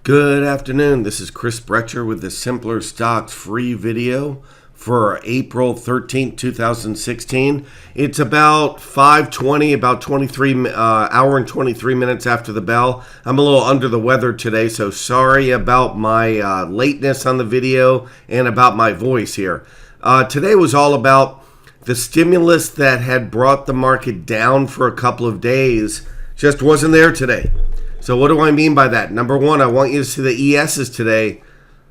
Good afternoon. This is Chris Brecher with the Simpler Stocks free video for April 13th, 2016. It's about 5:20, about 23 hour and 23 minutes after the bell. I'm a little under the weather today, so sorry about my lateness on the video and about my voice here. Today was all about the stimulus that had brought the market down for a couple of days. Just wasn't there today. So what do I mean by that? Number one, I want you to see the ESs today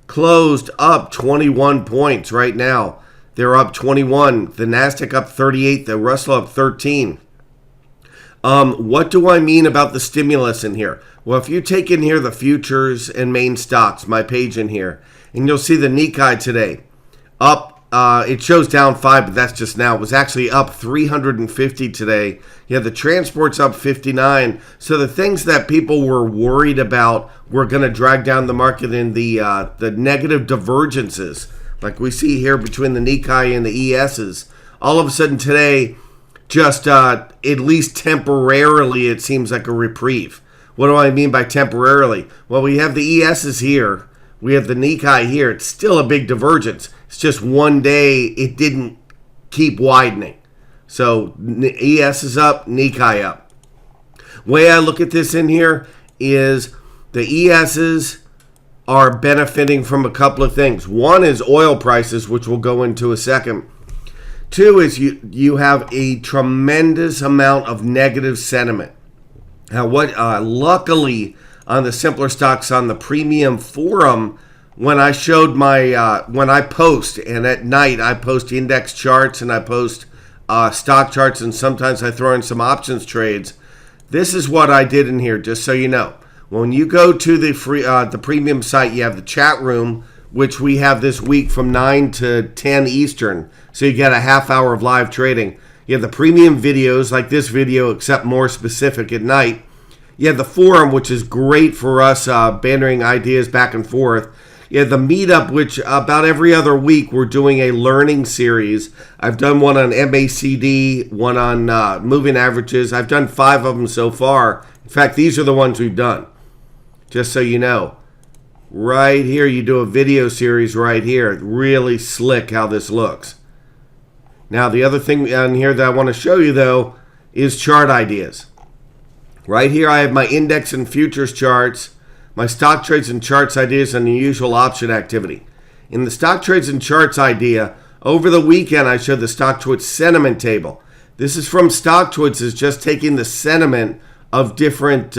closed up 21 points right now. They're up 21. The NASDAQ up 38. The Russell up 13. What do I mean about the stimulus in here? Well, if you take in here the futures and main stocks, my page in here, and you'll see the Nikkei today up. It shows down 5, but that's just now. It was actually up 350 today. Yeah, the transport's up 59. So the things that people were worried about were going to drag down the market in the negative divergences, like we see here between the Nikkei and the ESs. All of a sudden today, just at least temporarily, it seems like a reprieve. What do I mean by temporarily? Well, we have the ESs here. We have the Nikkei here. It's still a big divergence. It's just one day it didn't keep widening. So ES is up, Nikkei up. Way I look at this in here is the ESs are benefiting from a couple of things. One is oil prices, which we'll go into a second. Two is you have a tremendous amount of negative sentiment. Now, luckily on the Simpler Stocks on the Premium Forum, when I showed my, when I post, and at night I post index charts and I post stock charts, and sometimes I throw in some options trades. This is what I did in here, just so you know. When you go to the premium site, you have the chat room, which we have this week from 9 to 10 Eastern. So you get a half hour of live trading. You have the premium videos like this video, except more specific at night. You have the forum, which is great for us bantering ideas back and forth. You have the meetup, which about every other week we're doing a learning series. I've done one on MACD, one on moving averages. I've done 5 of them so far. In fact, these are the ones we've done, just so you know. Right here, you do a video series right here. Really slick how this looks. Now, the other thing on here that I want to show you, though, is chart ideas. Right here, I have my index and futures charts, my stock trades and charts ideas, and the usual option activity. In the stock trades and charts idea, over the weekend, I showed the StockTwits sentiment table. This is from StockTwits, is just taking the sentiment of different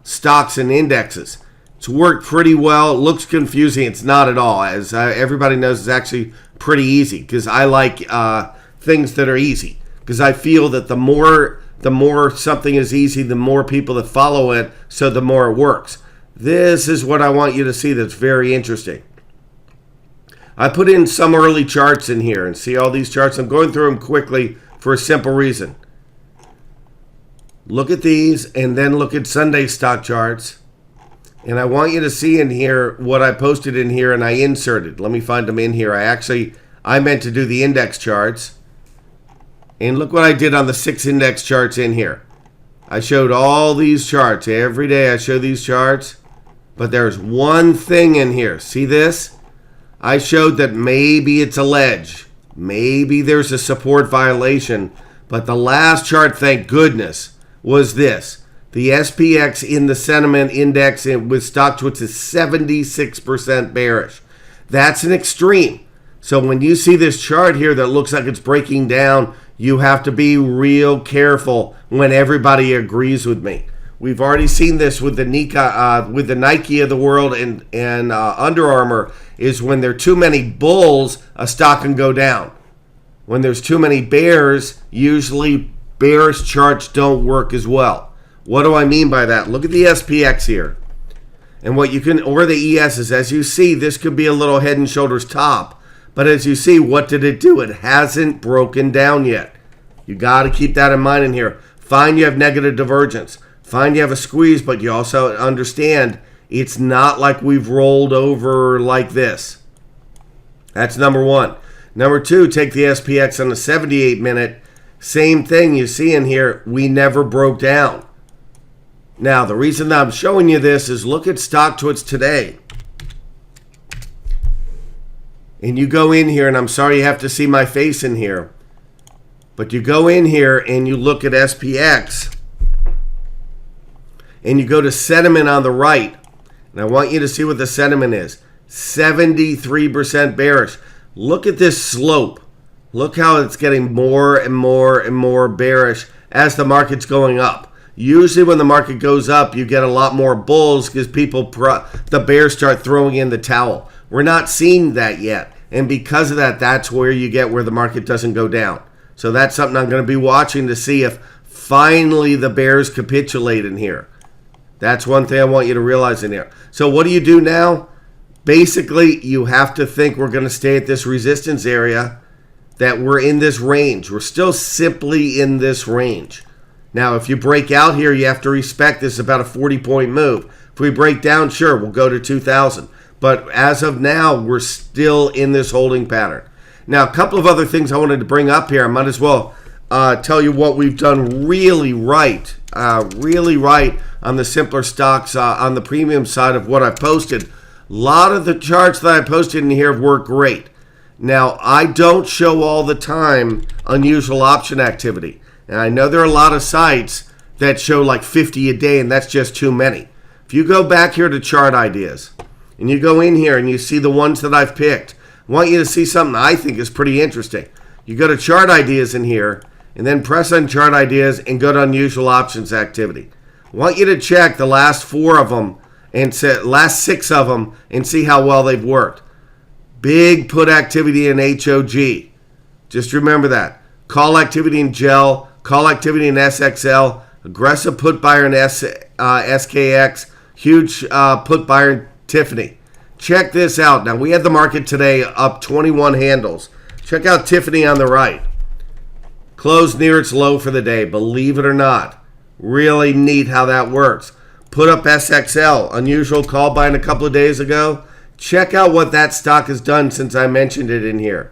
stocks and indexes. It's worked pretty well. It looks confusing. It's not at all. As everybody knows, it's actually pretty easy because I like things that are easy, because I feel that the more something is easy, the more people that follow it, so the more it works. This is what I want you to see that's very interesting. I put in some early charts in here, and see all these charts. I'm going through them quickly for a simple reason. Look at these, and then look at Sunday stock charts. And I want you to see in here what I posted in here and I inserted. Let me find them in here. I meant to do the index charts. And look what I did on the 6 index charts in here. I showed all these charts. Every day I show these charts. But there's one thing in here. See this? I showed that maybe it's a ledge. Maybe there's a support violation. But the last chart, thank goodness, was this. The SPX in the sentiment index with StockTwits is 76% bearish. That's an extreme. So when you see this chart here that looks like it's breaking down, you have to be real careful when everybody agrees with me. We've already seen this with the Nike of the world and Under Armour, is when there are too many bulls, a stock can go down. When there's too many bears, usually bearish charts don't work as well. What do I mean by that? Look at the SPX here. And what you can, or the ESs, as you see, this could be a little head and shoulders top. But as you see, what did it do? It hasn't broken down yet. You got to keep that in mind in here. Fine, you have negative divergence. Fine, you have a squeeze, but you also understand it's not like we've rolled over like this. That's number one. Number two, take the SPX on the 78-minute. Same thing you see in here. We never broke down. Now, the reason that I'm showing you this is look at stock twists today. And you go in here, and I'm sorry you have to see my face in here, but you go in here and you look at SPX, and you go to sentiment on the right, and I want you to see what the sentiment is. 73% bearish. Look at this slope. Look how it's getting more and more and more bearish as the market's going up. Usually when the market goes up, you get a lot more bulls because the bears start throwing in the towel. We're not seeing that yet. And because of that, that's where you get where the market doesn't go down. So that's something I'm going to be watching to see if finally the bears capitulate in here. That's one thing I want you to realize in here. So what do you do now? Basically, you have to think we're going to stay at this resistance area, that we're in this range. We're still simply in this range. Now, if you break out here, you have to respect this is about a 40-point move. If we break down, sure, we'll go to 2,000. But as of now, we're still in this holding pattern. Now, a couple of other things I wanted to bring up here. I might as well tell you what we've done really right on the simpler stocks on the premium side of what I posted. A lot of the charts that I posted in here have worked great. Now, I don't show all the time unusual option activity. And I know there are a lot of sites that show like 50 a day, and that's just too many. If you go back here to chart ideas, and you go in here and you see the ones that I've picked, I want you to see something I think is pretty interesting. You go to chart ideas in here, and then press on chart ideas and go to unusual options activity. I want you to check the last 4 of them and last 6 of them and see how well they've worked. Big put activity in HOG. Just remember that. Call activity in GEL, call activity in SXL, aggressive put buyer in SKX, huge put buyer in Tiffany. Check this out. Now, we had the market today up 21 handles. Check out Tiffany on the right. Closed near its low for the day, believe it or not. Really neat how that works. Put up SXL, unusual call buying a couple of days ago. Check out what that stock has done since I mentioned it in here.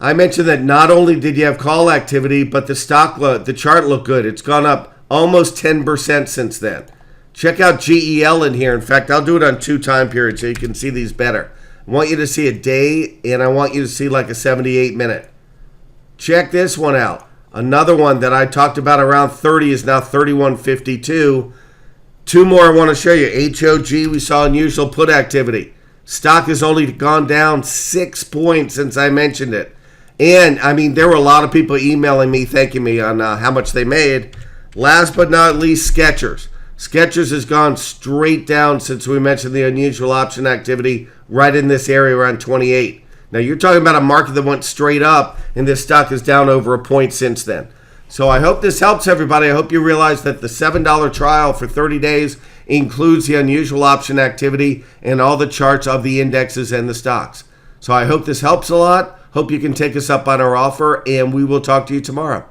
I mentioned that not only did you have call activity, but the chart looked good. It's gone up almost 10% since then. Check out GEL in here. In fact, I'll do it on 2 time periods so you can see these better. I want you to see a day, and I want you to see like a 78-minute. Check this one out. Another one that I talked about around 30 is now 31.52. 2 more I want to show you. HOG, we saw unusual put activity. Stock has only gone down 6 points since I mentioned it. And, I mean, there were a lot of people emailing me, thanking me on how much they made. Last but not least, Skechers. Skechers has gone straight down since we mentioned the unusual option activity right in this area around 28. Now, you're talking about a market that went straight up, and this stock is down over a point since then. So I hope this helps everybody. I hope you realize that the $7 trial for 30 days includes the unusual option activity and all the charts of the indexes and the stocks. So I hope this helps a lot. Hope you can take us up on our offer, and we will talk to you tomorrow.